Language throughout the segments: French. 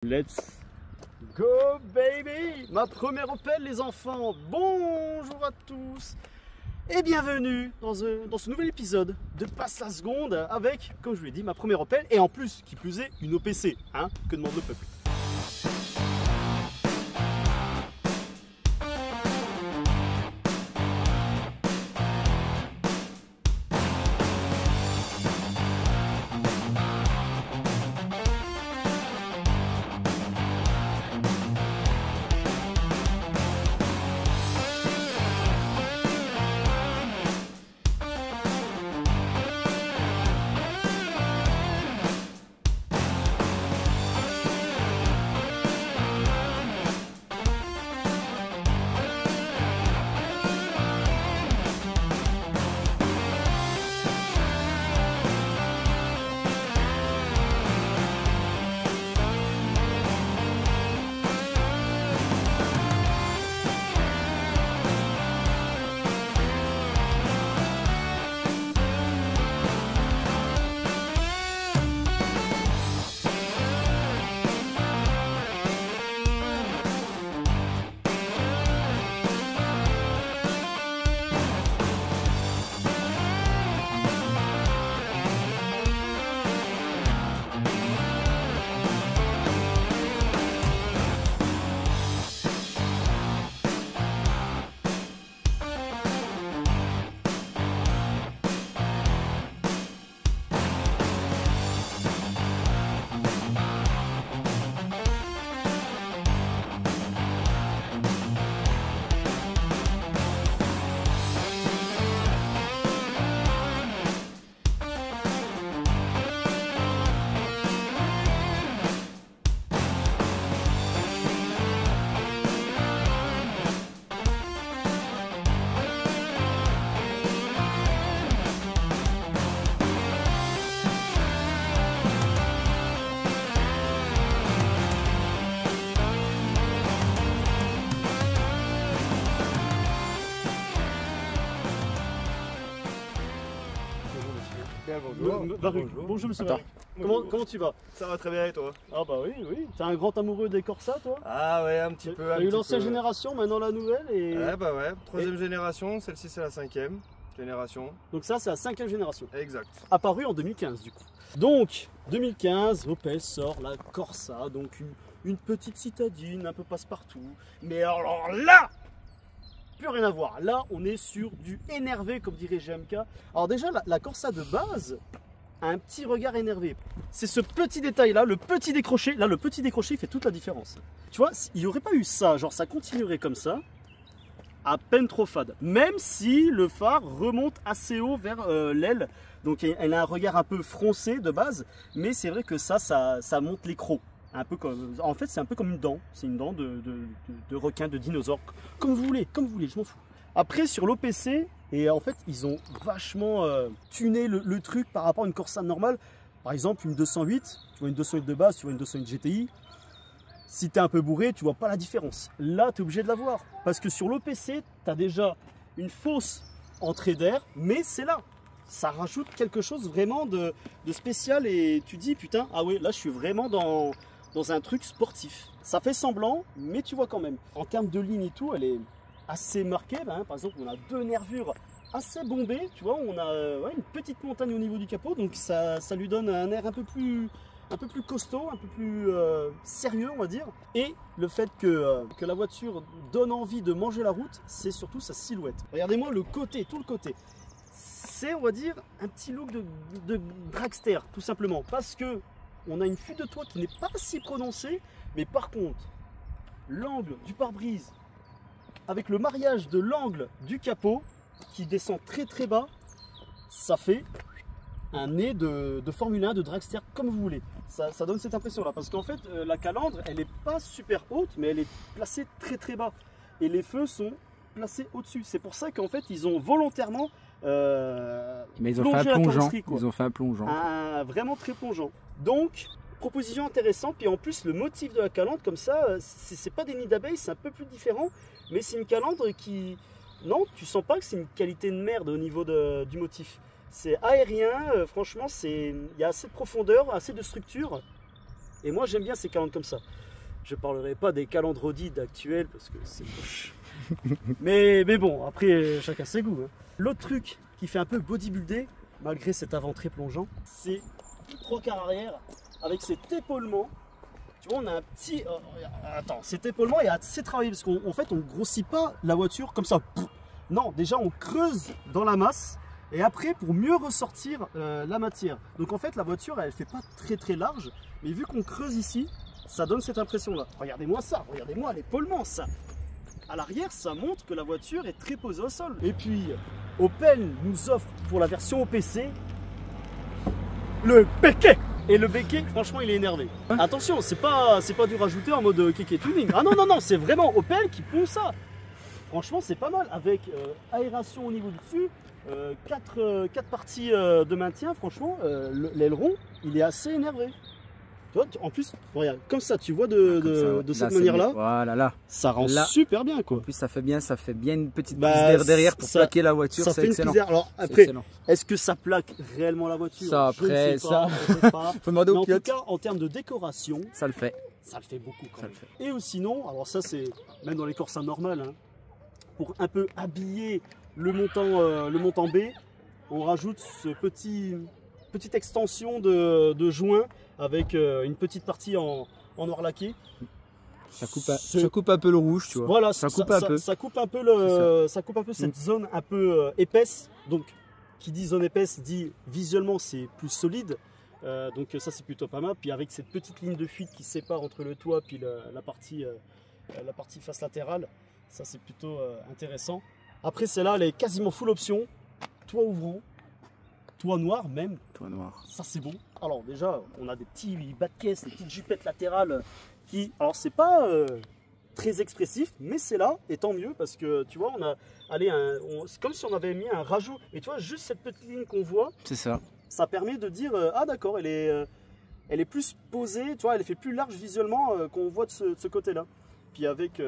Let's go baby! Ma première Opel les enfants, bonjour à tous et bienvenue dans ce nouvel épisode de Passe la seconde avec, comme je vous l'ai dit, ma première Opel et en plus, qui plus est, une OPC, hein, que demande le peuple. Bonjour monsieur. Comment tu vas? Ça va très bien et toi? Ah bah oui, oui. T'es un grand amoureux des Corsa toi? Ah ouais, un petit peu. T'as eu l'ancienne génération, maintenant la nouvelle et... Ouais bah ouais, troisième génération, celle-ci c'est la cinquième génération. Donc ça c'est la cinquième génération. Exact. Apparue en 2015 du coup. Donc 2015, Opel sort la Corsa, donc une petite citadine un peu passe-partout. Mais alors là, plus rien à voir. Là, on est sur du énervé, comme dirait GMK. Alors déjà, la Corsa de base a un petit regard énervé. C'est ce petit détail-là, le petit décroché. Là, le petit décroché, il fait toute la différence. Tu vois, il n'y aurait pas eu ça, genre ça continuerait comme ça, à peine trop fade. Même si le phare remonte assez haut vers l'aile. Donc elle a un regard un peu froncé de base, mais c'est vrai que ça monte les crocs. Un peu comme, en fait, c'est un peu comme une dent. C'est une dent de requin, de dinosaure. Comme vous voulez, je m'en fous. Après, sur l'OPC, et en fait, ils ont vachement tuné le truc par rapport à une Corsa normale. Par exemple, une 208, tu vois une 208 de base, tu vois une 208 GTI. Si tu es un peu bourré, tu vois pas la différence. Là, tu es obligé de la voir. Parce que sur l'OPC, tu as déjà une fausse entrée d'air, mais c'est là. Ça rajoute quelque chose vraiment de spécial et tu dis, putain, ah ouais, là, je suis vraiment dans un truc sportif. Ça fait semblant, mais tu vois quand même. En termes de ligne et tout, elle est assez marquée. Hein. Par exemple, on a deux nervures assez bombées. Tu vois, on a une petite montagne au niveau du capot. Donc ça lui donne un air un peu plus costaud, un peu plus sérieux, on va dire. Et le fait que la voiture donne envie de manger la route, c'est surtout sa silhouette. Regardez-moi le côté, tout le côté. C'est, on va dire, un petit look de dragster, tout simplement. Parce que on a une fuite de toit qui n'est pas si prononcée, mais par contre, l'angle du pare-brise, avec le mariage de l'angle du capot, qui descend très très bas, ça fait un nez de Formule 1, de dragster, comme vous voulez. Ça donne cette impression-là, parce qu'en fait, la calandre, elle n'est pas super haute, mais elle est placée très très bas. Et les feux sont placés au-dessus. C'est pour ça qu'en fait, ils ont volontairement... mais ils ont fait un plongeant. Ils ont fait un plongeant. Vraiment très plongeant. Donc, proposition intéressante. Puis en plus, le motif de la calandre, comme ça, c'est pas des nids d'abeilles, c'est un peu plus différent. Mais c'est une calandre qui... Non, tu sens pas que c'est une qualité de merde au niveau du motif. C'est aérien, franchement, il y a assez de profondeur, assez de structure. Et moi j'aime bien ces calandres comme ça. Je parlerai pas des calandres Audi actuels parce que c'est moche. mais bon, après chacun ses goûts. Hein. L'autre truc qui fait un peu bodybuilder, malgré cet avant très plongeant, c'est le 3/4 arrière avec cet épaulement. Tu vois, on a un petit... attends, cet épaulement est assez travaillé parce qu'en fait, on ne grossit pas la voiture comme ça. Non, déjà, on creuse dans la masse et après, pour mieux ressortir la matière. Donc en fait, la voiture, elle ne fait pas très large, mais vu qu'on creuse ici, ça donne cette impression-là. Regardez-moi ça, regardez-moi l'épaulement, ça. À l'arrière, ça montre que la voiture est très posée au sol. Et puis, Opel nous offre pour la version OPC le béquet. Et le béquet, franchement, il est énervé. Attention, c'est pas du rajouter en mode kéké tuning. Ah non, c'est vraiment Opel qui pond ça. Franchement, c'est pas mal. Avec aération au niveau du dessus, 4 parties de maintien, franchement, l'aileron, il est assez énervé. Tu vois, en plus, regarde, comme ça, tu vois de cette manière-là, voilà, là, ça rend super bien, quoi. En plus, ça fait bien une petite prise d'air derrière pour plaquer la voiture, c'est excellent. Alors après, est-ce que ça plaque réellement la voiture? Ça, après, ça, faut demander au pilote. En tout cas, en termes de décoration, ça le fait. Ça le fait beaucoup quand même. Et sinon, alors ça, c'est même dans les Corsa normales, hein, pour un peu habiller le montant B, on rajoute ce petite extension de joint avec une petite partie en noir laqué. Ça coupe un peu le rouge, tu vois. Voilà, ça coupe un peu cette zone un peu épaisse. Donc, qui dit zone épaisse dit visuellement c'est plus solide. Donc ça c'est plutôt pas mal. Puis avec cette petite ligne de fuite qui sépare entre le toit puis la partie face latérale, ça c'est plutôt intéressant. Après celle-là, elle est quasiment full option, toit ouvrant. Toit noir même. Toit noir. Ça c'est bon. Alors déjà, on a des petits bas de caisse, des petites jupettes latérales qui... Alors c'est pas très expressif, mais c'est là, et tant mieux, parce que tu vois, on a... c'est comme si on avait mis un rajout. Et tu vois, juste cette petite ligne qu'on voit, c'est ça. Ça permet de dire, ah d'accord, elle est plus posée, tu vois, elle est fait plus large visuellement qu'on voit de ce côté-là. Puis avec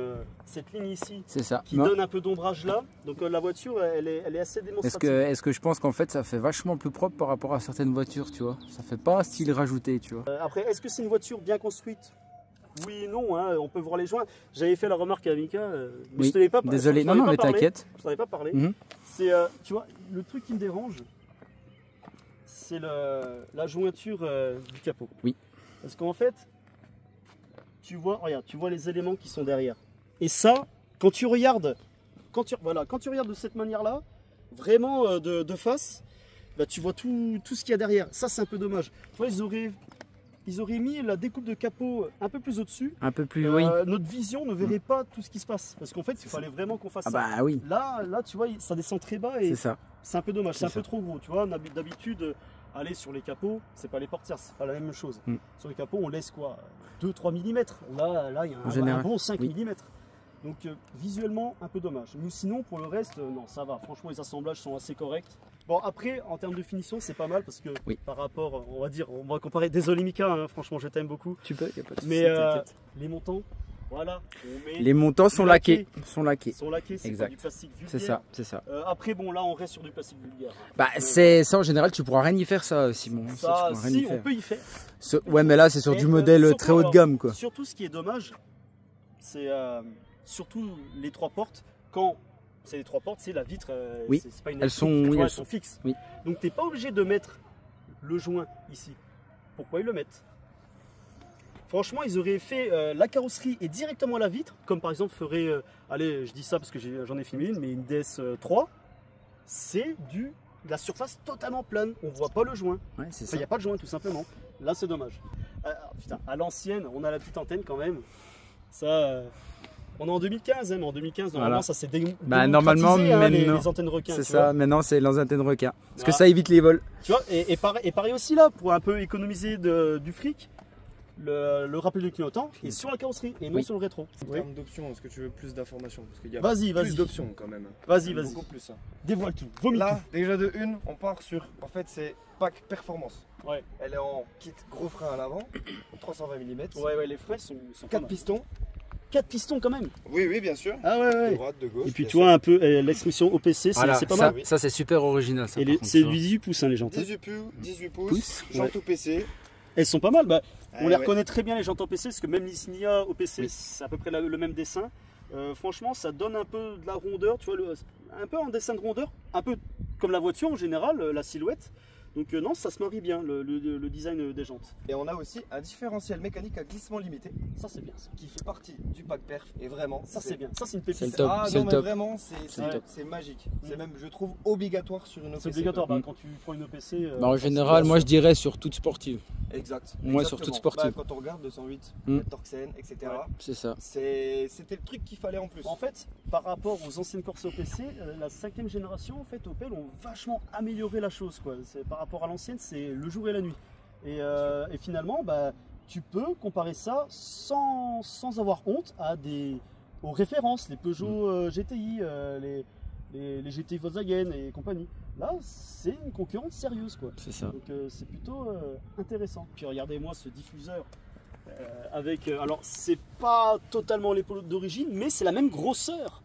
cette ligne ici qui donne un peu d'ombrage là, donc la voiture elle est assez démonstrative. Est-ce que je pense qu'en fait ça fait vachement plus propre par rapport à certaines voitures, tu vois? Ça fait pas style rajouté, tu vois. Après, est-ce que c'est une voiture bien construite? Oui et non, hein, on peut voir les joints. J'avais fait la remarque à Mika, mais oui. Je te l'ai pas parlé. Désolé, non, mais t'inquiète. Je t'en avais pas parlé. C'est, tu vois, le truc qui me dérange, c'est la jointure du capot. Oui. Parce qu'en fait, tu vois les éléments qui sont derrière. Et ça, quand tu regardes de cette manière-là, vraiment de face, bah, tu vois tout ce qu'il y a derrière. Ça, c'est un peu dommage. Tu vois, ils auraient mis la découpe de capot un peu plus au-dessus. Un peu plus, oui. Notre vision ne verrait pas tout ce qui se passe. Parce qu'en fait, il fallait vraiment qu'on fasse ça. Bah oui. Là, tu vois, ça descend très bas et c'est un peu dommage. C'est un peu trop gros. Tu vois, d'habitude, aller sur les capots, c'est pas les portières, c'est pas la même chose. Sur les capots, on laisse quoi, 2-3 mm. Là, il y a un bon 5 mm. Donc visuellement, un peu dommage. Mais sinon, pour le reste, non, ça va. Franchement, les assemblages sont assez corrects. Bon, après, en termes de finition, c'est pas mal parce que par rapport, on va comparer. Désolé Mika, hein, franchement, je t'aime beaucoup. Tu peux, y a pas de souci. Mais les montants, voilà. Les montants sont laqués. C'est pas du plastique vulgaire. C'est ça. Après, bon, là, on reste sur du plastique vulgaire. Bah, c'est ça en général, tu pourras rien y faire, ça, Simon. On peut y faire. Ouais, mais là, c'est sur du modèle très haut de gamme, quoi. Surtout, ce qui est dommage, c'est surtout les 3 portes. Quand c'est les 3 portes, c'est la vitre. C'est pas une elles sont fixes. Oui. Donc, tu n'es pas obligé de mettre le joint ici. Pourquoi ils le mettent? Franchement, ils auraient fait la carrosserie et directement la vitre, comme par exemple ferait, allez, je dis ça parce que j'en ai filmé une, mais une DS3, c'est de la surface totalement plane, on voit pas le joint. Ouais, il n'y a pas de joint tout simplement. Là, c'est dommage. Putain, à l'ancienne, on a la petite antenne quand même. Ça, on est en 2015, hein, mais en 2015, normalement, ça s'est normalement, les antennes requins. C'est ça, maintenant, c'est les antennes requins. Parce que ça évite les vols. Tu vois, et pareil aussi là, pour un peu économiser du fric. Le rappel de clignotant est sur la carrosserie et non sur le rétro. En termes d'options, est-ce que tu veux plus d'informations? Parce qu'il y a plus d'options quand même. Vas-y. Beaucoup plus. Hein. Dévoile tout. Vomis là, tout. Déjà de une, on part sur. En fait, c'est pack performance. Ouais. Elle est en kit gros frein à l'avant, 320 mm. Ouais, les freins sont 4 pistons. 4 pistons quand même. Oui, bien sûr. Ah ouais. De droite, de gauche. Et puis tu vois un peu l'expression OPC, c'est pas mal. Ça, c'est super original. C'est du 18 pouces, hein, les jantes. 18 pouces, jantes OPC. Elles sont pas mal. Bah, On les reconnaît très bien les jantes OPC, parce que même l'Insignia OPC, c'est à peu près le même dessin. Franchement, ça donne un peu de la rondeur, tu vois, un peu en dessin de rondeur, un peu comme la voiture en général, la silhouette. Donc non, ça se marie bien, le design des jantes. Et on a aussi un différentiel mécanique à glissement limité. Ça c'est bien ça. Qui fait partie du pack perf. Et vraiment, ça c'est bien. Ça c'est une C'est le pépite. top. Ah c'est non le mais top. vraiment, c'est magique. C'est même, je trouve, obligatoire sur une OPC. C'est obligatoire, quand tu prends une OPC. En général, moi je dirais sur toute sportive. Exact. Moi sur toute sportive. Quand on regarde 208, Torxen, etc. Ouais, c'est ça. C'était le truc qu'il fallait en plus. En fait, par rapport aux anciennes Corsa OPC, la 5e génération, en fait, Opel ont vachement amélioré la chose, quoi. Par rapport à l'ancienne, c'est le jour et la nuit. Et finalement, tu peux comparer ça sans avoir honte aux références, les Peugeot GTI, les GTI Volkswagen et compagnie. Là, c'est une concurrence sérieuse, quoi. C'est ça. Donc c'est plutôt intéressant. Puis regardez-moi ce diffuseur avec. Alors, c'est pas totalement l'épaule d'origine, mais c'est la même grosseur.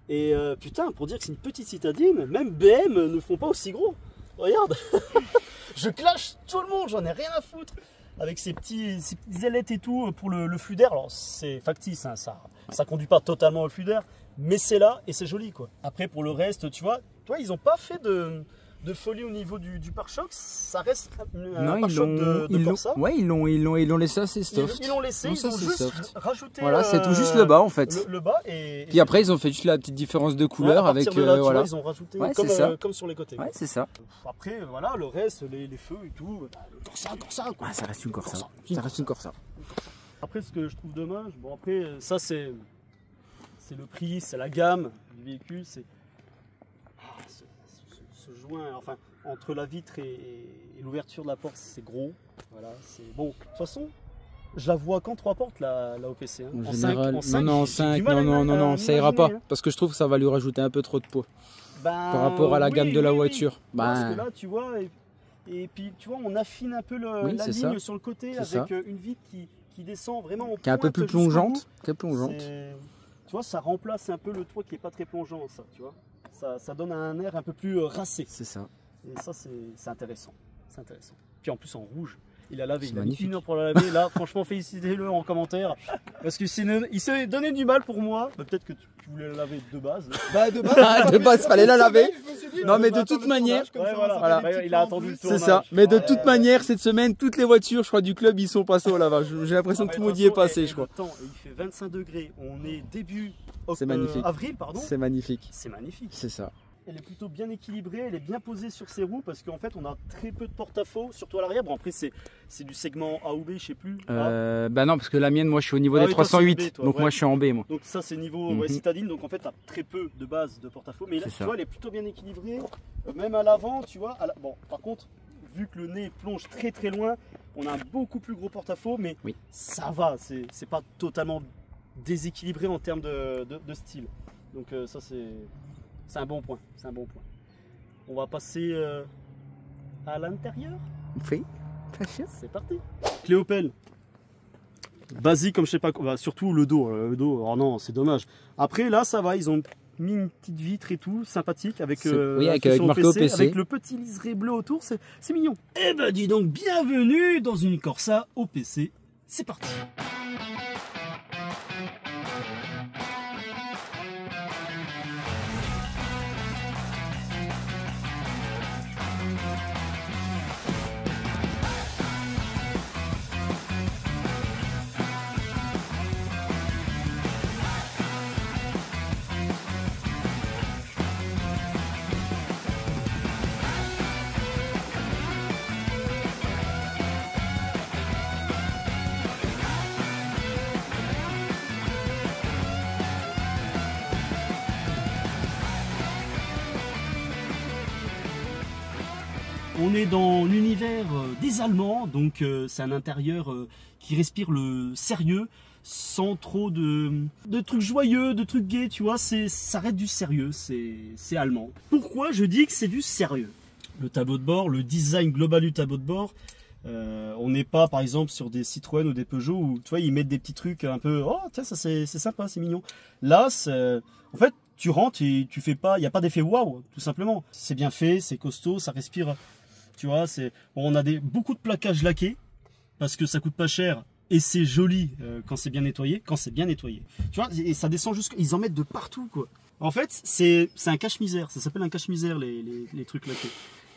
Et putain, pour dire que c'est une petite citadine, même BM ne font pas aussi gros. Regarde, je clash tout le monde, j'en ai rien à foutre. Avec ces petites ailettes et tout pour le flux d'air. Alors, c'est factice, hein, ça conduit pas totalement au flux d'air, mais c'est là et c'est joli, quoi. Après, pour le reste, tu vois, ils ont pas fait de folie au niveau du pare-choc, ça reste un pare-choc de Corsa. Ouais, ils l'ont laissé assez soft. Ils l'ont laissé, ils ont juste rajouté. Voilà, c'est tout juste le bas en fait. Le bas et. Puis après, ils ont fait juste la petite différence de couleur avec. De là, voilà. vois, ils ont rajouté comme sur les côtés. Ouais, c'est ça. Après, voilà, le reste, les feux et tout, Corsa, quoi. Ah, ça reste une Corsa. Ça reste une Corsa. Après, ce que je trouve dommage, bon, après, ça c'est le prix, c'est la gamme du véhicule, c'est. Ce joint, enfin, entre la vitre et l'ouverture de la porte, c'est gros. Voilà, c'est bon. De toute façon, je la vois qu'en 3 portes, la OPC. Hein. En général, non, 5, non, ça ira pas. Parce que je trouve que ça va lui rajouter un peu trop de poids. Par rapport à la gamme de la voiture. Parce que là, tu vois, et puis tu vois, on affine un peu la ligne sur le côté avec une vitre qui descend vraiment en qui est un peu plus plongeante. Tu vois, ça remplace un peu le toit qui est pas très plongeant, ça, tu vois. Ça donne un air un peu plus racé. C'est ça. Et ça, c'est intéressant. C'est intéressant. Puis en plus, en rouge, il a lavé. Il a magnifique. mis 1 heure pour la laver. Là, franchement, félicitez-le en commentaire. Parce qu'il s'est donné du mal pour moi. Peut-être que tu voulais la laver de base. De base, fallait la laver. Non, mais de toute manière. Il a attendu le tournage. C'est ça. Mais de toute manière, cette semaine, toutes les voitures, je crois, du club, ils sont passés au lavage. J'ai l'impression que tout le monde y est passé, je crois. Il fait 25 degrés. On est début avril, pardon. C'est magnifique. C'est magnifique. C'est ça. Elle est plutôt bien équilibrée, elle est bien posée sur ses roues parce qu'en fait on a très peu de porte-à-faux, surtout à l'arrière. Bon après c'est du segment A ou B, je sais plus. Bah non parce que la mienne, moi je suis au niveau des 308, donc moi je suis en B moi. Donc ça c'est niveau citadine, donc en fait tu as très peu de base de porte-à-faux, mais là tu vois elle est plutôt bien équilibrée, même à l'avant tu vois. Bon par contre vu que le nez plonge très très loin, on a un beaucoup plus gros porte-à-faux, mais ça va, c'est pas totalement déséquilibré en termes de style. Donc ça c'est un bon point, c'est un bon point. On va passer à l'intérieur. Oui, c'est parti. Clé Opel. Basique comme je sais pas quoi, surtout le dos. Oh non, c'est dommage. Après là ça va, ils ont mis une petite vitre et tout, sympathique avec marqué OPC. Avec le petit liseré bleu autour, c'est mignon. Eh ben dis donc, bienvenue dans une Corsa OPC. C'est parti. On est dans l'univers des Allemands, donc c'est un intérieur qui respire le sérieux, sans trop de trucs joyeux, de trucs gais, tu vois, ça reste du sérieux, c'est allemand. Pourquoi je dis que c'est du sérieux? Le tableau de bord, le design global du tableau de bord, on n'est pas par exemple sur des Citroën ou des Peugeot où tu vois ils mettent des petits trucs un peu, oh tiens ça c'est sympa, c'est mignon. Là, en fait, tu rentres et tu fais pas, il n'y a pas d'effet waouh, tout simplement. C'est bien fait, c'est costaud, ça respire. Tu vois, bon, on a beaucoup de plaquages laqués. parce que ça coûte pas cher et c'est joli quand c'est bien nettoyé. Tu vois, et ça descend jusqu'à... Ils en mettent de partout, quoi. En fait, c'est un cache-misère. Ça s'appelle un cache-misère, les trucs laqués.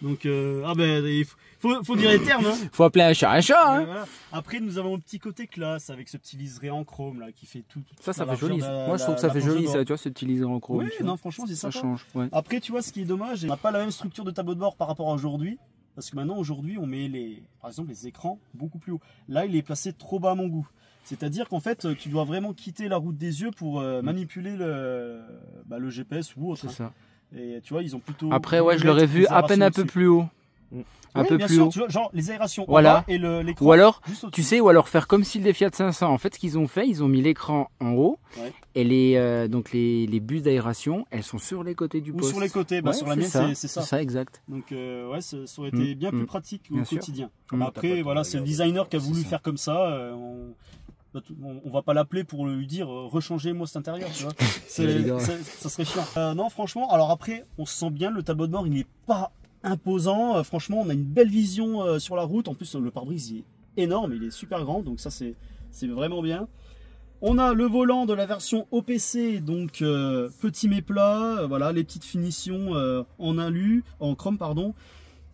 Donc, il faut dire les termes. Hein. Faut appeler un chat, hein. Voilà. Après, nous avons un petit côté classe avec ce petit liseré en chrome là qui fait tout. Ça fait joli. Moi, je trouve que ça fait joli, ça, tu vois, ce petit liseré en chrome. Oui, non, franchement, c'est ça. Ça change. Ouais. Après, tu vois, ce qui est dommage, on n'a pas la même structure de tableau de bord par rapport à aujourd'hui. Parce que maintenant, aujourd'hui, on met par exemple, les écrans beaucoup plus haut. Là, il est placé trop bas à mon goût. C'est-à-dire qu'en fait, tu dois vraiment quitter la route des yeux pour manipuler le GPS ou autre. C'est ça. Et tu vois, ils ont plutôt... Après, ouais, je l'aurais vu à peine un peu plus haut. Un peu plus haut. Tu vois, genre les aérations voilà. En bas et l'écran. Ou alors, tu sais, ou alors faire comme si les Fiat 500. En fait, ce qu'ils ont fait, ils ont mis l'écran en haut. Ouais. Et donc les bus d'aération, elles sont sur les côtés du poste. Ou sur les côtés, sur la mienne, c'est ça. C'est ça, exact. Donc, ouais, ça aurait été bien plus pratique au quotidien. Après, voilà, c'est le designer qui a voulu faire comme ça. On va pas l'appeler pour lui dire rechangez-moi cet intérieur, tu vois. Ça serait chiant. Non, franchement, alors après, on se sent bien, le tableau de bord il n'est pas imposant. Franchement, on a une belle vision sur la route. En plus, le pare-brise il est énorme, il est super grand, donc ça c'est vraiment bien. On a le volant de la version OPC, donc petit mais plat, voilà, les petites finitions en chrome, pardon,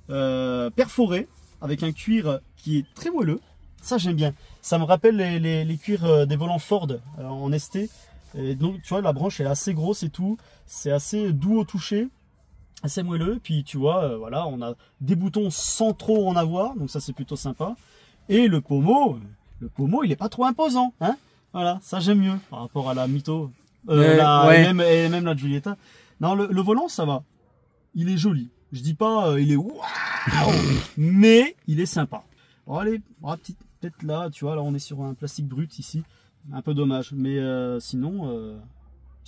perforé avec un cuir qui est très moelleux. Ça j'aime bien. Ça me rappelle les cuirs des volants Ford en ST. Et donc tu vois, la branche est assez grosse et tout. C'est assez doux au toucher, assez moelleux. Puis tu vois, voilà, on a des boutons sans trop en avoir, donc ça c'est plutôt sympa. Et le pommeau, il est pas trop imposant, hein. Voilà, ça j'aime mieux par rapport à la Mito, et même la Giulietta. Non, le volant ça va, il est joli. Je dis pas il est waouh, mais il est sympa. Bon, allez, peut-être là, tu vois, là on est sur un plastique brut ici, un peu dommage, mais sinon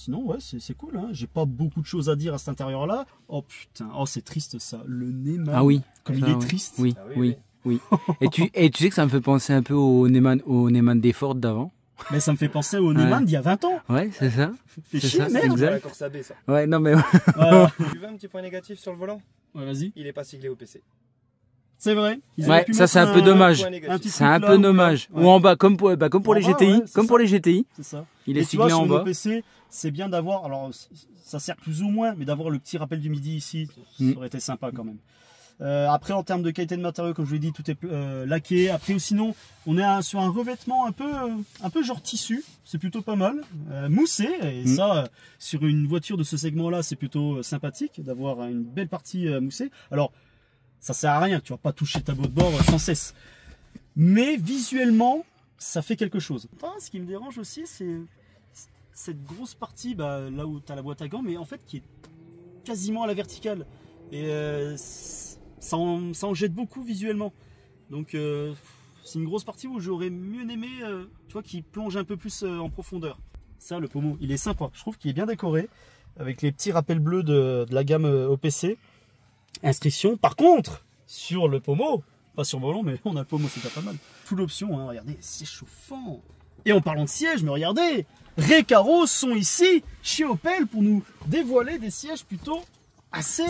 ouais, c'est cool, hein. J'ai pas beaucoup de choses à dire à cet intérieur là. Oh putain, oh c'est triste ça, le Neyman. Ah oui, comme il est triste. Oui, oui. Et tu sais que ça me fait penser un peu au Neyman des Ford d'avant. Mais ça me fait penser au Neyman d'il y a 20 ans. Ouais, c'est ça. C'est chier, merde. C'est la Corsa B, ça. Ouais, non mais... Tu veux un petit point négatif sur le volant? Ouais, vas-y. Il est pas siglé au PC. C'est vrai. Ouais, ça c'est un peu dommage. C'est un peu dommage. Ou en bas, comme pour les GTI. Comme pour les GTI. C'est ça. Il est siglé en bas. Sur le PC, c'est bien d'avoir... Alors, ça sert plus ou moins, mais d'avoir le petit rappel du midi ici, ça aurait été sympa quand même. Après, en termes de qualité de matériaux, comme je vous l'ai dit, tout est laqué. Après, sinon, on est sur un revêtement un peu genre tissu. C'est plutôt pas mal. Moussé. Et ça, sur une voiture de ce segment-là, c'est plutôt sympathique d'avoir une belle partie moussée. Alors, ça sert à rien. Tu vas pas toucher ta tableau de bord sans cesse. Mais visuellement, ça fait quelque chose. Ce qui me dérange aussi, c'est cette grosse partie, là où tu as la boîte à gants, mais en fait, qui est quasiment à la verticale. Et ça en jette beaucoup visuellement. Donc c'est une grosse partie où j'aurais mieux aimé, tu vois, qui plonge un peu plus en profondeur. Ça, le pommeau, il est sympa. Je trouve qu'il est bien décoré avec les petits rappels bleus de la gamme OPC. Inscription. Par contre, sur le pommeau, pas sur volant, mais on a le pommeau, c'est pas mal. Full option, hein, regardez, c'est chauffant. Et en parlant de sièges, mais regardez, Recaro sont ici chez Opel pour nous dévoiler des sièges plutôt assez...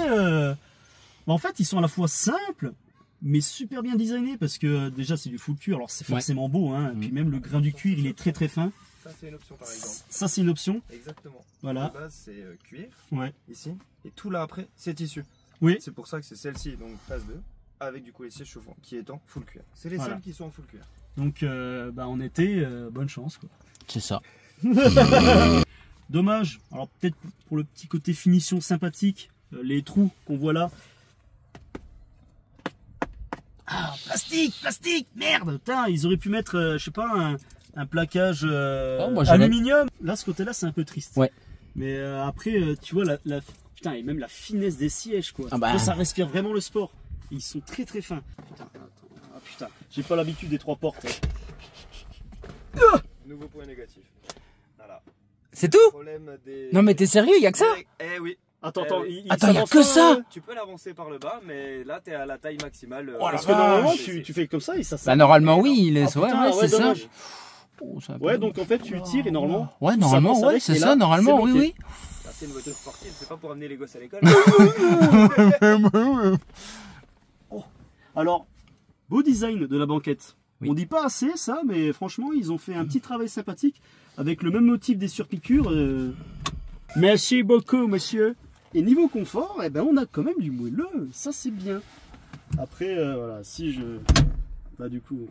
En fait, ils sont à la fois simples, mais super bien designés, parce que déjà, c'est du full cuir, alors c'est forcément beau, hein. Et puis même le grain du cuir, il est très très fin. Ça, c'est une option, par exemple. Ça, c'est une option. Exactement. Voilà. La base, c'est cuir, ici, et tout là après, c'est tissu. Oui. C'est pour ça que c'est celle-ci, donc phase 2, avec du coup les sièges chauffants, qui est en full cuir. C'est les seuls qui sont en full cuir. Donc, en été, bonne chance, quoi. C'est ça. Dommage, alors peut-être pour le petit côté finition sympathique, les trous qu'on voit là. Ah, plastique, merde. Putain, ils auraient pu mettre, je sais pas, un plaquage aluminium. Là, ce côté-là, c'est un peu triste. Ouais. Mais après, tu vois, putain, et même la finesse des sièges, quoi. Ah bah. Ça respire vraiment le sport. Ils sont très très fins. Putain, j'ai pas l'habitude des 3 portes. Nouveau point négatif. Voilà. C'est tout? Non mais t'es sérieux, y a que ça? Eh oui. Attends, y a que ça? Tu peux l'avancer par le bas, mais là t'es à la taille maximale. Parce que normalement tu fais comme ça et ça. Bah normalement oui, il est. C'est ça. Ouais, donc en fait tu tires et normalement. Ouais, normalement, ouais, c'est ça, normalement, oui. C'est une voiture sportive, c'est pas pour amener les gosses à l'école. Alors, beau design de la banquette. Oui. On dit pas assez ça, mais franchement, ils ont fait un petit travail sympathique avec le même motif des surpiqûres. Merci beaucoup, monsieur. Et niveau confort, eh ben, on a quand même du moelleux. Ça, c'est bien. Après, voilà, si je... Bah, du coup...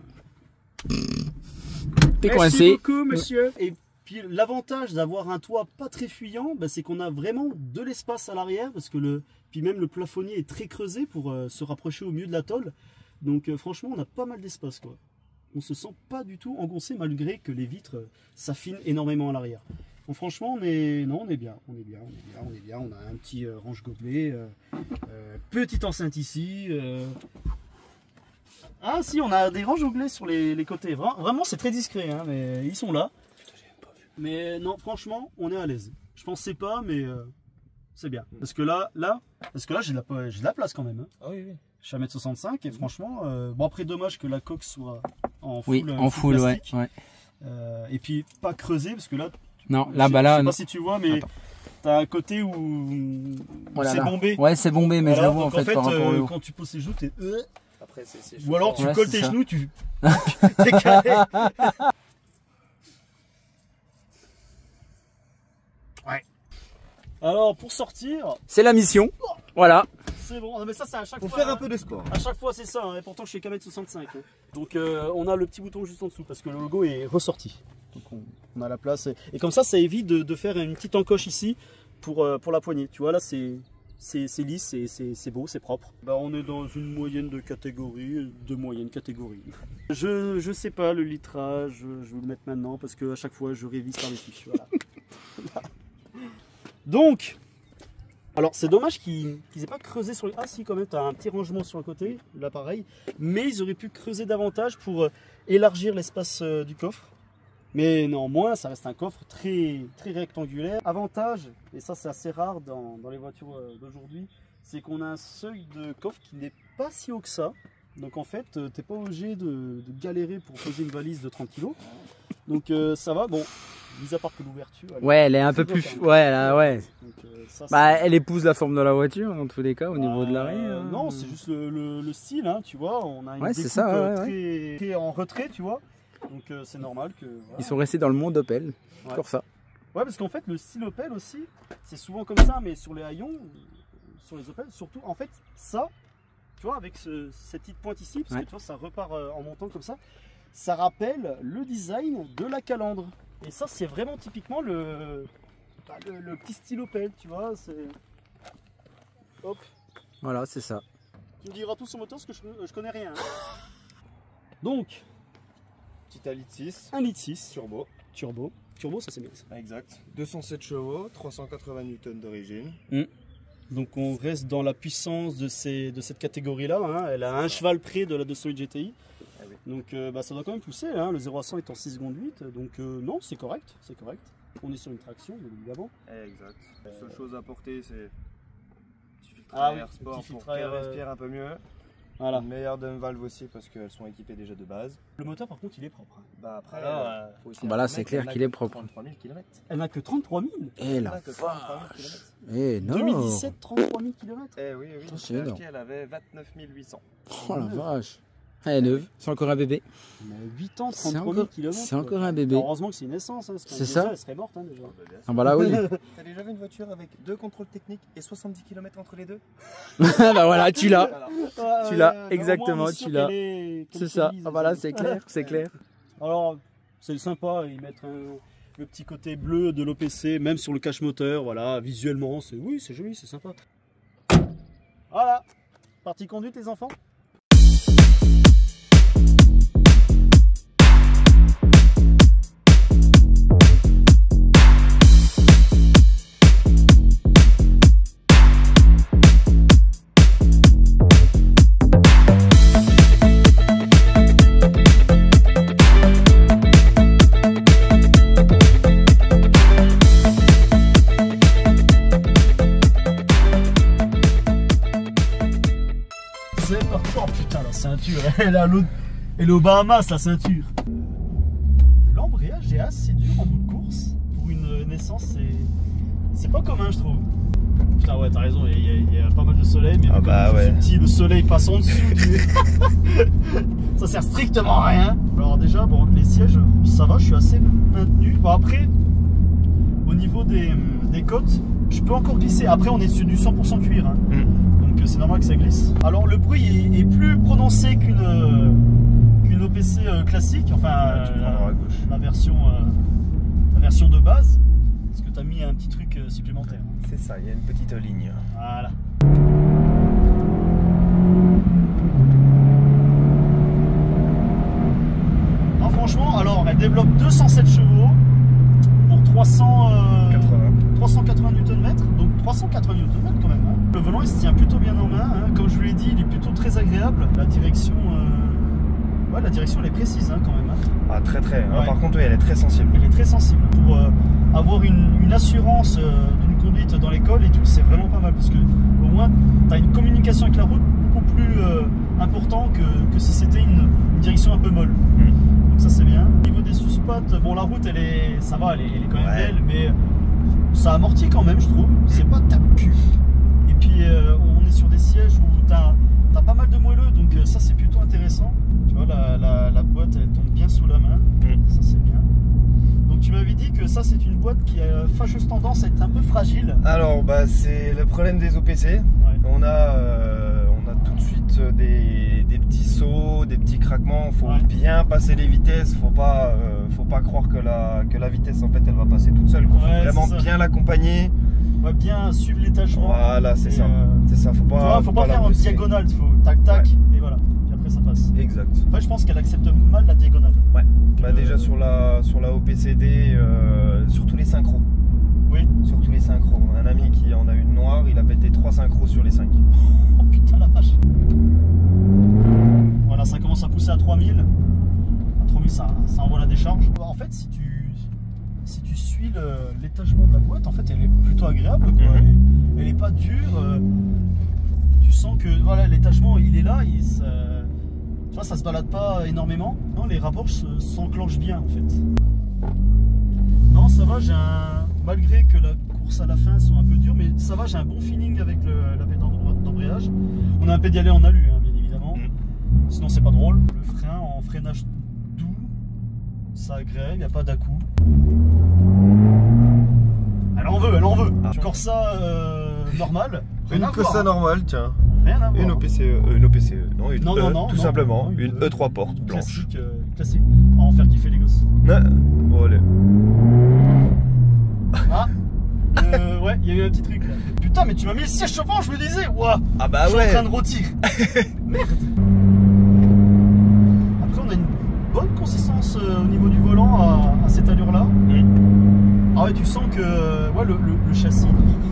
T'es Merci coincé. beaucoup, monsieur. Et puis, l'avantage d'avoir un toit pas très fuyant, bah, c'est qu'on a vraiment de l'espace à l'arrière, parce que puis même le plafonnier est très creusé pour se rapprocher au mieux de la tôle. Donc, franchement, on a pas mal d'espace, quoi. On se sent pas du tout engoncé, malgré que les vitres s'affinent énormément à l'arrière. Donc, franchement, on est bien. On a un petit range-gobelet, petite enceinte ici. Ah si, on a des range-gobelets sur les côtés. Vraiment, c'est très discret, hein, mais ils sont là. Mais non, franchement, on est à l'aise. Je pensais pas, mais c'est bien. Parce que là, j'ai de la place quand même. Hein. Ah oui, oui. Je suis à 1m65 et franchement, bon après dommage que la coque soit en full, Oui, en full, ouais. plastique. Et puis pas creusé parce que là, Non, là, bah là, je sais non. pas si tu vois, mais t'as un côté où Voilà, c'est là. bombé. Ouais, c'est bombé, mais Voilà, je l'avoue en donc fait par rapport au haut. quand tu poses tes genoux, t'es Après, c'est ou alors tu Ouais, colles c'est tes ça. genoux, tu t'es calé. Ouais. Alors pour sortir, C'est la mission. Voilà. c'est bon. Non, mais ça c'est à chaque Pour fois. faire hein. un peu de sport. À chaque fois c'est ça, hein, et pourtant je suis qu'à 1m65. Hein. Donc on a le petit bouton juste en dessous parce que le logo est ressorti. Donc on a la place. Et comme ça évite de faire une petite encoche ici pour la poignée. Tu vois là c'est lisse, c'est beau, c'est propre. Bah, on est dans une moyenne de catégorie, de moyenne catégorie. Je sais pas le litrage, je vais le mettre maintenant parce que à chaque fois je révise par les fiches. Voilà. Donc, alors c'est dommage qu'ils aient pas creusé sur les... Ah si quand même, tu as un petit rangement sur le côté, là pareil. Mais ils auraient pu creuser davantage pour élargir l'espace du coffre. Mais néanmoins, ça reste un coffre très rectangulaire. Avantage, et ça c'est assez rare dans les voitures d'aujourd'hui, c'est qu'on a un seuil de coffre qui n'est pas si haut que ça. Donc en fait, tu n'es pas obligé de galérer pour poser une valise de 30 kg. Donc ça va, bon, mis à part que l'ouverture... Ouais, elle est un peu plus. Ouais, là, ouais. Donc, ça, Bah, elle épouse la forme de la voiture dans tous les cas au niveau de l'arrêt. Non, c'est juste le style, hein, tu vois. On a une Ouais, c'est découpe ça, très en retrait, tu vois. Donc c'est normal que. Voilà. Ils sont restés dans le monde Opel. Ouais. Pour ça. Ouais, parce qu'en fait, le style Opel aussi, c'est souvent comme ça, mais sur les haillons, sur les Opel, surtout, en fait, ça, tu vois, avec cette petite pointe ici, parce que tu vois, ça repart en montant comme ça rappelle le design de la calandre. Et ça, c'est vraiment typiquement le petit style Opel, tu vois. Hop. Voilà, c'est ça. Tu me diras tout sur moteur parce que je connais rien. Hein. Donc, Petit à litre 6. 1,6 litre Turbo. Turbo, ça c'est bien ça. Exact. 207 chevaux, 380 Newton d'origine. Donc on reste dans la puissance de cette catégorie-là. Hein. Elle a un cheval près de la 208 GTI. Ah oui. Donc ça doit quand même pousser. Hein. Le 0 à 100 est en 6 secondes 8. Donc non, c'est correct. On est sur une traction, bien évidemment. Exact. La seule chose à porter, c'est petit filtre Ah à air oui, sport petit pour filtre à qu'elle air, respire un peu mieux. Voilà. Une meilleure dump valve aussi parce qu'elles sont équipées déjà de base. Le moteur par contre il est propre. Hein. Bah après, Alors, faut aussi bah là, admettre c'est clair qu'elle n'a qu'il est que propre. 33 000 km. Elle n'a que 33 000. Et la que 33 000 km. Eh non. 2017, 33 000 km. Eh oui, Ça, je c'est l'ai énorme. acheté, elle avait 29 800. Oh la vache. Elle est neuve. C'est encore un bébé. Mais 8 ans, C'est 33 000 encore, km. c'est encore un bébé. Heureusement que c'est une essence. Hein, parce qu'en C'est diesel, ça. Elle serait morte hein, déjà. Ah bah là oui. T'as déjà vu une voiture avec 2 contrôles techniques et 70 km entre les deux? Bah voilà, tu l'as. Voilà. Tu l'as, exactement, tu l'as. C'est ça. Ah bah là, c'est clair, c'est clair. Alors, c'est sympa, ils mettent le petit côté bleu de l'OPC, même sur le cache moteur, voilà, visuellement, c'est joli, c'est sympa. Voilà, partie conduite les enfants. C'est parti. Oh putain, la ceinture, elle est au Bahamas, la ceinture. L'embrayage est assez dur en bout de course. Pour une essence, c'est pas commun, je trouve. Putain, ouais, t'as raison, il y a pas mal de soleil, mais Ah comme bah je suis ouais. petit, le soleil passe en dessous du... Ça sert strictement à rien. Alors déjà, bon, les sièges, ça va, je suis assez maintenu. Bon, après, au niveau des côtes, je peux encore glisser. Après, on est sur du 100% cuir, hein. Donc c'est normal que ça glisse. Alors le bruit est plus prononcé qu'une OPC classique, enfin Tu prendras à gauche. la version de base. Parce que tu as mis un petit truc supplémentaire. C'est ça, il y a une petite ligne. Voilà. Non, franchement, alors elle développe 207 chevaux pour 380 Nm, donc 380 Nm quand même. Hein. Le volant il se tient plutôt bien en main, hein. Comme je vous l'ai dit, il est plutôt très agréable. La direction elle est précise hein, quand même. Hein. Ah très très, Ouais. par contre oui, elle est très sensible. Elle est très sensible. Pour avoir une assurance d'une conduite dans l'école et tout, c'est vraiment pas mal parce que au moins tu as une communication avec la route beaucoup plus important que si c'était une direction un peu molle. Donc ça c'est bien. Au niveau des sous-spots, bon la route ça va, elle est quand même belle, mais ça amortit quand même je trouve. C'est pas tape-cul. Et puis on est sur des sièges où t'as pas mal de moelleux, donc ça c'est plutôt intéressant. Tu vois la boîte elle tombe bien sous la main, ça c'est bien. Donc tu m'avais dit que ça c'est une boîte qui a fâcheuse tendance à être un peu fragile. Alors bah c'est le problème des OPC. Ouais. On a tout de suite des petits sauts, des petits craquements. Faut bien passer les vitesses. Faut pas croire que la vitesse en fait elle va passer toute seule. Faut vraiment bien l'accompagner. Ouais, bien suivre l'étagement. Voilà, c'est ça. C'est ça. Faut pas faire en diagonale. Faut tac tac et voilà. Puis après ça passe. Exact. En fait, je pense qu'elle accepte mal la diagonale. Ouais. Bah déjà sur la OPCD, sur tous les synchros. Oui. Sur tous les synchros. Un ami qui en a une noire, il a pété 3 synchros sur les 5. Oh putain la vache. Voilà, ça commence à pousser à 3000. À 3000 ça envoie la décharge. En fait, si tu suis l'étagement de la boîte, en fait elle est plutôt agréable quoi. Elle est pas dure. Tu sens que voilà, l'étagement il est là, tu vois, ça se balade pas énormément. Non, les rapports s'enclenchent bien en fait. Non, ça va, malgré que la course à la fin soit un peu dure, mais ça va, j'ai un bon feeling avec la pédale d'embrayage. On a un pédalier en alu, hein, bien évidemment. Sinon c'est pas drôle. Le frein en freinage doux, ça agrève, il n'y a pas d'à-coup. Elle en veut. Corsa normal. Une Corsa normale, tiens. Rien à voir. Une OPCE, non, une non, E, non, tout non, simplement. non, une E3 portes blanche. Classique. On va en faire kiffer les gosses. Oh, allez. Ah ouais, il y a eu un petit truc là. Putain, mais tu m'as mis le siège chauffant, je me disais. Ouah, Ah bah je suis ouais. en train de rôtir. Merde. Après, on a une bonne consistance au niveau du volant à cette allure-là. Ah ouais, tu sens que le châssis,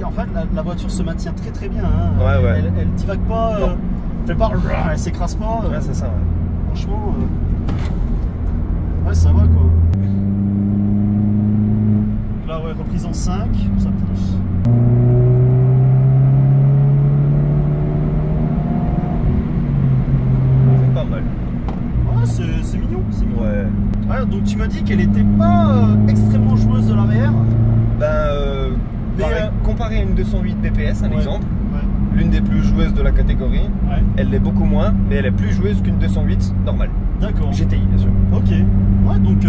en fait, la voiture se maintient très très bien. Hein. Ouais. Elle divague pas, elle s'écrase pas. Ouais, c'est ça, ouais. Franchement, ouais, ça va quoi. Donc là, ouais, reprise en 5, ça pousse. C'est pas mal. Ouais, c'est mignon, c'est mignon. Ouais. Ouais, donc tu m'as dit qu'elle était pas extrêmement joueuse de l'arrière. Ben, comparé à une 208 BPS, un exemple, Ouais. l'une des plus joueuses de la catégorie, elle l'est beaucoup moins, mais elle est plus joueuse qu'une 208 normale. D'accord. GTI, bien sûr. Ok. Ouais, donc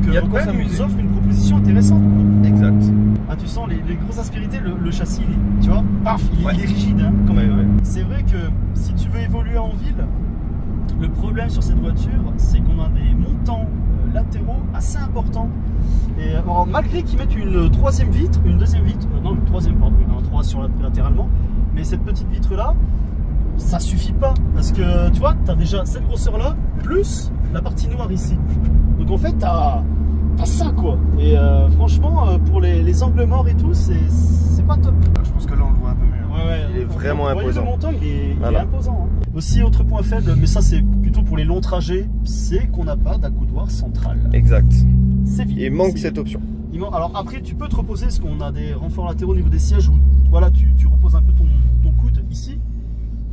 Il y a de quoi Opel nous s'amuser. offre une proposition intéressante. Exact. Ah, tu sens les grosses aspérités, le châssis, tu vois, paf, il est rigide hein, quand Ouais, même. ouais. C'est vrai que si tu veux évoluer en ville, le problème sur cette voiture, c'est qu'on a des montants latéraux assez importants. Et alors, malgré qu'ils mettent une troisième vitre, une deuxième vitre, non, une troisième, pardon, il y en a 3 latéralement, mais cette petite vitre là, ça suffit pas parce que tu vois, tu as déjà cette grosseur là, plus la partie noire ici. Donc en fait, tu as ça quoi. Et franchement, pour les angles morts et tout, c'est pas top. Je pense que là on le voit un peu mieux. Ouais, Il est vraiment vous voyez, imposant. le montant, il est Voilà. imposant. Hein. Aussi, autre point faible, mais ça c'est plutôt pour les longs trajets, c'est qu'on n'a pas d'accoudoir central. Exact. C'est vide. Il manque C'est cette vide. option. Alors après, tu peux te reposer parce qu'on a des renforts latéraux au niveau des sièges où voilà, tu reposes un peu ton coude ici,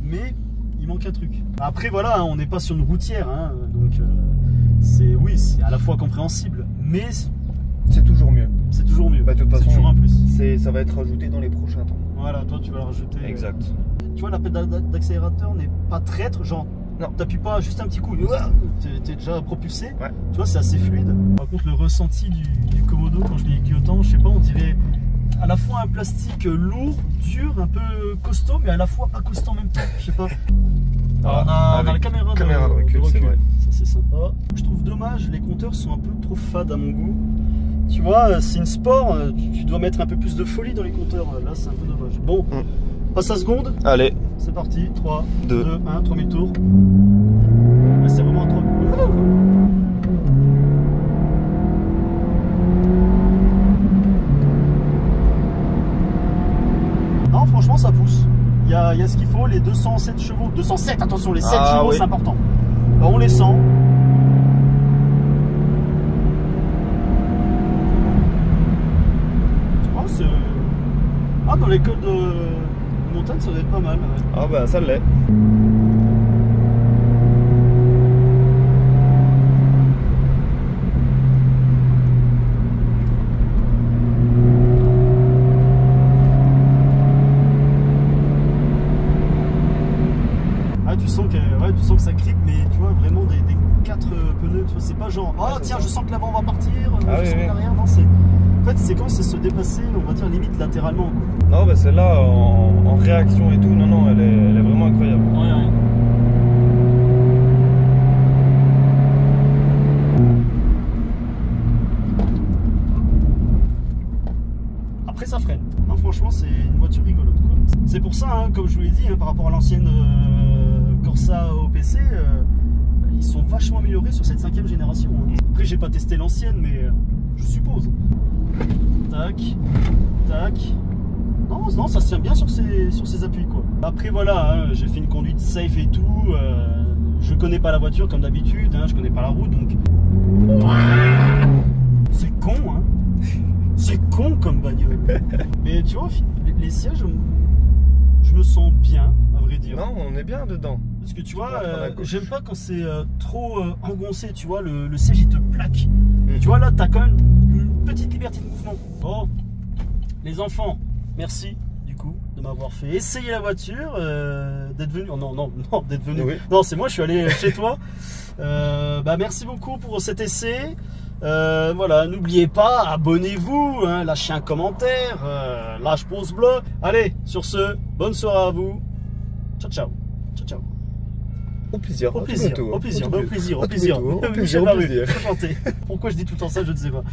mais il manque un truc. Après voilà, on n'est pas sur une routière, hein, donc c'est à la fois compréhensible, mais C'est toujours mieux. c'est toujours mieux. Bah, de toute c'est façon, toujours un plus. ça va être rajouté dans les prochains temps. Voilà, toi tu vas le rajouter. Exact. Tu vois, la pédale d'accélérateur n'est pas traître, genre Non. t'appuies pas juste un petit coup, t'es déjà propulsé. Ouais. Tu vois, c'est assez fluide. Par contre, le ressenti du Komodo quand je l'ai vécu autant, je sais pas, on dirait à la fois un plastique lourd, dur, un peu costaud, mais à la fois pas costaud en même temps. Je sais pas. Alors, on a la caméra de recul, c'est vrai. Ça c'est sympa. Je trouve dommage, les compteurs sont un peu trop fades à mon goût. Tu vois, c'est une sport, tu dois mettre un peu plus de folie dans les compteurs. Là, c'est un peu dommage. Bon, passe à seconde. Allez, C'est parti. 3, 2, 2, 1, 3000 tours. Là, c'est vraiment un 3000. Non, franchement, ça pousse. Il y a ce qu'il faut, les 207 chevaux. 207, attention, les 7 chevaux, oui. c'est important. Alors, on les sent. Dans l'école de montagne, ça doit être pas mal. Ouais. Ah bah ça l'est. Ah, tu sens que ça cripe, mais tu vois vraiment des 4 pneus. Tu vois, c'est pas genre ah tiens, je sens que l'avant va partir, je sens que l'arrière. Non, c'est en fait c'est quand c'est se dépasser, on va dire limite latéralement. Quoi. Non, bah celle-là en réaction et tout, non, elle est vraiment incroyable. Ouais. Après ça freine. Non, franchement, c'est une voiture rigolote. C'est pour ça, hein, comme je vous l'ai dit, hein, par rapport à l'ancienne Corsa OPC, ils sont vachement améliorés sur cette 5e génération. Hein. Après, j'ai pas testé l'ancienne, mais je suppose. Tac, tac. Non, ça se tient bien sur ses appuis, quoi. Après, voilà, hein, j'ai fait une conduite safe et tout. Je connais pas la voiture comme d'habitude, hein, je connais pas la route, donc. C'est con, hein. C'est con comme bagnole. Mais tu vois, les sièges, je me sens bien, à vrai dire. Non, on est bien dedans. Parce que tu vois, j'aime pas quand c'est trop engoncé, tu vois, le siège il te plaque. Et tu vois, là, t'as quand même une petite liberté de mouvement. Bon, les enfants, merci du coup de m'avoir fait essayer la voiture, d'être venu. Oh, non, d'être venu. Oui. Non, c'est moi, je suis allé chez toi. Bah, merci beaucoup pour cet essai. Voilà, n'oubliez pas, abonnez-vous, hein, lâchez un commentaire, lâche pouce bleu. Allez, sur ce, bonne soirée à vous. Ciao, ciao. Ciao, ciao. Au plaisir. Au plaisir. Au plaisir. Au plaisir. Au plaisir. Au plaisir. Pourquoi je dis tout le temps ça, je ne sais pas.